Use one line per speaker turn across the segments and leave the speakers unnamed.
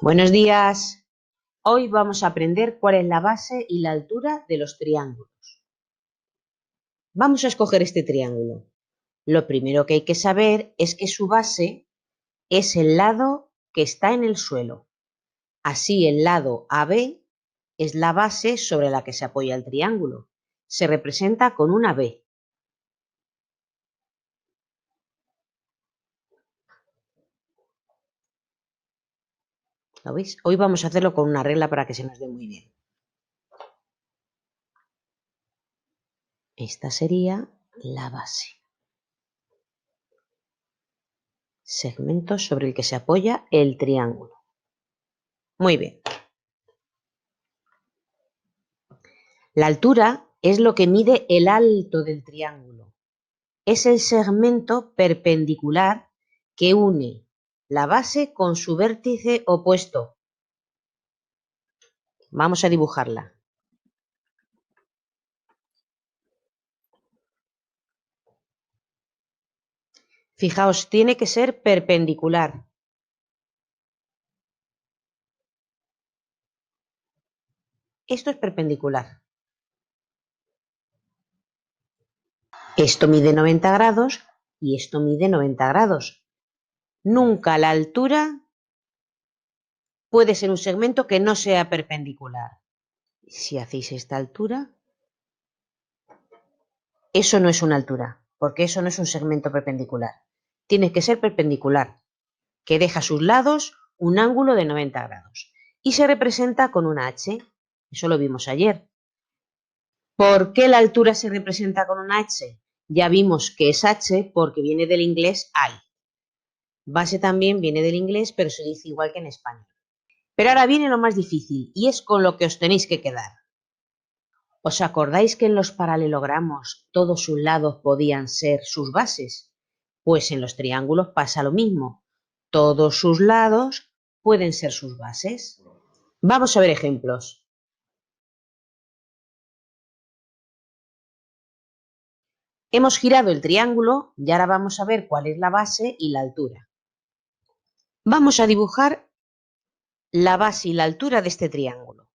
Buenos días. Hoy vamos a aprender cuál es la base y la altura de los triángulos. Vamos a escoger este triángulo. Lo primero que hay que saber es que su base es el lado que está en el suelo. Así, el lado AB es la base sobre la que se apoya el triángulo. Se representa con una B. ¿Lo veis? Hoy vamos a hacerlo con una regla para que se nos dé muy bien. Esta sería la base. Segmento sobre el que se apoya el triángulo. Muy bien. La altura es lo que mide el alto del triángulo. Es el segmento perpendicular que une la base con su vértice opuesto. Vamos a dibujarla. Fijaos, tiene que ser perpendicular. Esto es perpendicular. Esto mide 90 grados y esto mide 90 grados. Nunca la altura puede ser un segmento que no sea perpendicular. Si hacéis esta altura, eso no es una altura, porque eso no es un segmento perpendicular. Tiene que ser perpendicular, que deja a sus lados un ángulo de 90 grados. Y se representa con una H. Eso lo vimos ayer. ¿Por qué la altura se representa con una H? Ya vimos que es H porque viene del inglés height. Base también viene del inglés, pero se dice igual que en español. Pero ahora viene lo más difícil, y es con lo que os tenéis que quedar. ¿Os acordáis que en los paralelogramos todos sus lados podían ser sus bases? Pues en los triángulos pasa lo mismo. Todos sus lados pueden ser sus bases. Vamos a ver ejemplos. Hemos girado el triángulo y ahora vamos a ver cuál es la base y la altura. Vamos a dibujar la base y la altura de este triángulo.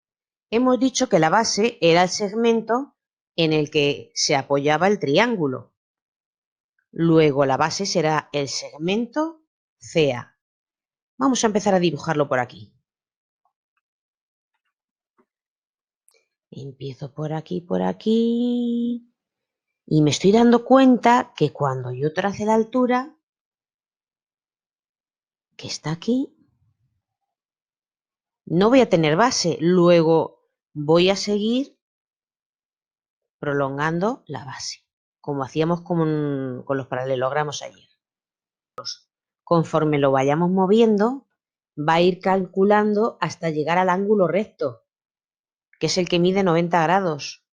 Hemos dicho que la base era el segmento en el que se apoyaba el triángulo. Luego la base será el segmento CA. Vamos a empezar a dibujarlo por aquí. Empiezo por aquí. Y me estoy dando cuenta que cuando yo trace la altura, que está aquí, no voy a tener base. Luego voy a seguir prolongando la base, como hacíamos con los paralelogramos ayer. Conforme lo vayamos moviendo, va a ir calculando hasta llegar al ángulo recto, que es el que mide 90 grados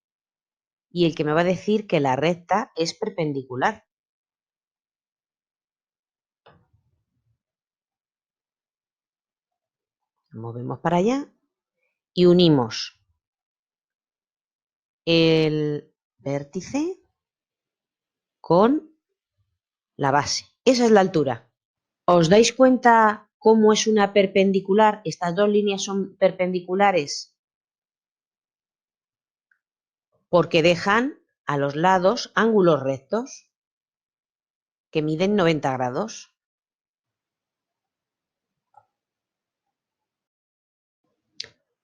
y el que me va a decir que la recta es perpendicular. Movemos para allá y unimos el vértice con la base. Esa es la altura. ¿Os dais cuenta cómo es una perpendicular? Estas dos líneas son perpendiculares porque dejan a los lados ángulos rectos que miden 90 grados.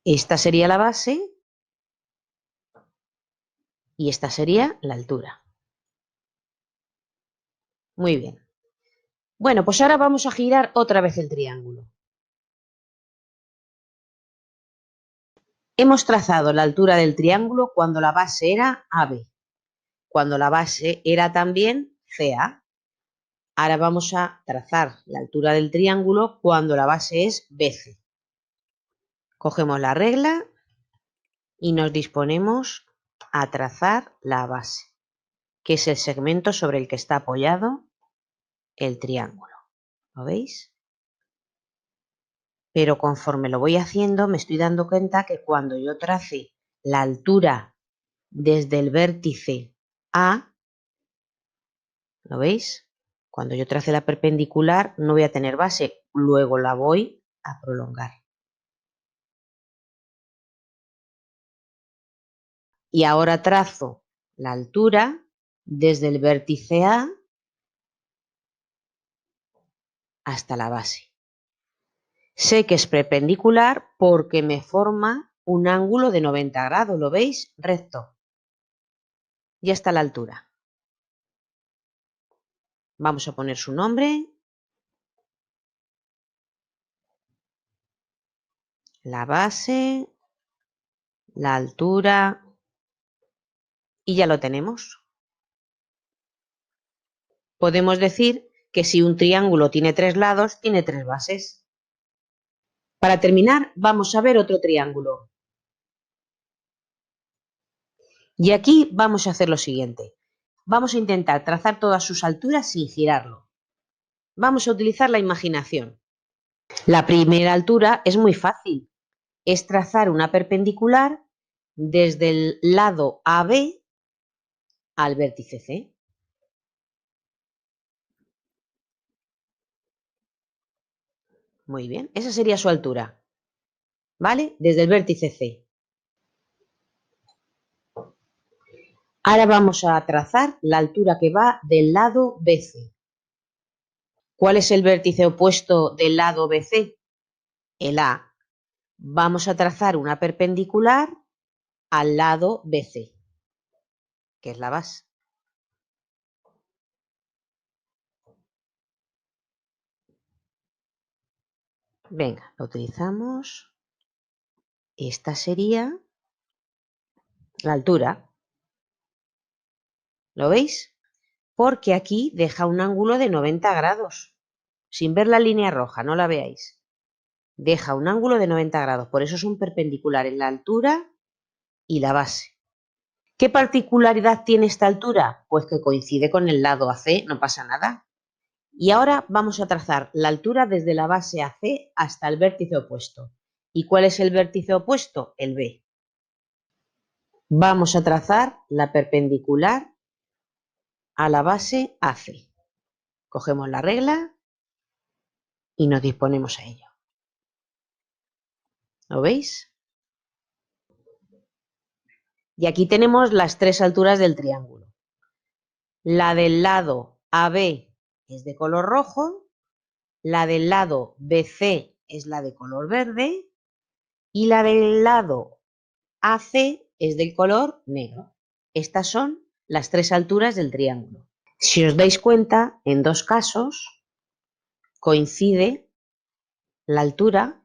Esta sería la base y esta sería la altura. Muy bien. Bueno, pues ahora vamos a girar otra vez el triángulo. Hemos trazado la altura del triángulo cuando la base era AB, cuando la base era también CA. Ahora vamos a trazar la altura del triángulo cuando la base es BC. Cogemos la regla y nos disponemos a trazar la base, que es el segmento sobre el que está apoyado el triángulo. ¿Lo veis? Pero conforme lo voy haciendo me estoy dando cuenta que cuando yo trace la altura desde el vértice A, ¿lo veis? Cuando yo trace la perpendicular no voy a tener base, luego la voy a prolongar. Y ahora trazo la altura desde el vértice A hasta la base. Sé que es perpendicular porque me forma un ángulo de 90 grados, ¿lo veis? Recto. Ya está la altura. Vamos a poner su nombre. La base, la altura y ya lo tenemos. Podemos decir que si un triángulo tiene 3 lados, tiene 3 bases. Para terminar, vamos a ver otro triángulo. Y aquí vamos a hacer lo siguiente. Vamos a intentar trazar todas sus alturas sin girarlo. Vamos a utilizar la imaginación. La primera altura es muy fácil. Es trazar una perpendicular desde el lado AB al vértice C. Muy bien, esa sería su altura. ¿Vale? Desde el vértice C. Ahora vamos a trazar la altura que va del lado BC. ¿Cuál es el vértice opuesto del lado BC? El A. Vamos a trazar una perpendicular al lado BC, que es la base. Venga, lo utilizamos. Esta sería la altura. ¿Lo veis? Porque aquí deja un ángulo de 90 grados. Sin ver la línea roja, no la veáis. Deja un ángulo de 90 grados, por eso es un perpendicular en la altura y la base. ¿Qué particularidad tiene esta altura? Pues que coincide con el lado AC, no pasa nada. Y ahora vamos a trazar la altura desde la base AC hasta el vértice opuesto. ¿Y cuál es el vértice opuesto? El B. Vamos a trazar la perpendicular a la base AC. Cogemos la regla y nos disponemos a ello. ¿Lo veis? Y aquí tenemos las 3 alturas del triángulo. La del lado AB es de color rojo, la del lado BC es la de color verde y la del lado AC es del color negro. Estas son las 3 alturas del triángulo. Si os dais cuenta, en 2 casos coincide la altura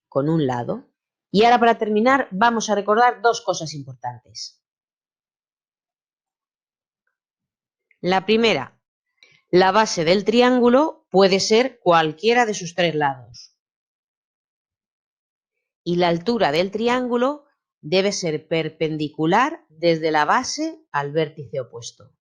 con un lado. Y ahora, para terminar, vamos a recordar 2 cosas importantes. La primera, la base del triángulo puede ser cualquiera de sus 3 lados. Y la altura del triángulo debe ser perpendicular desde la base al vértice opuesto.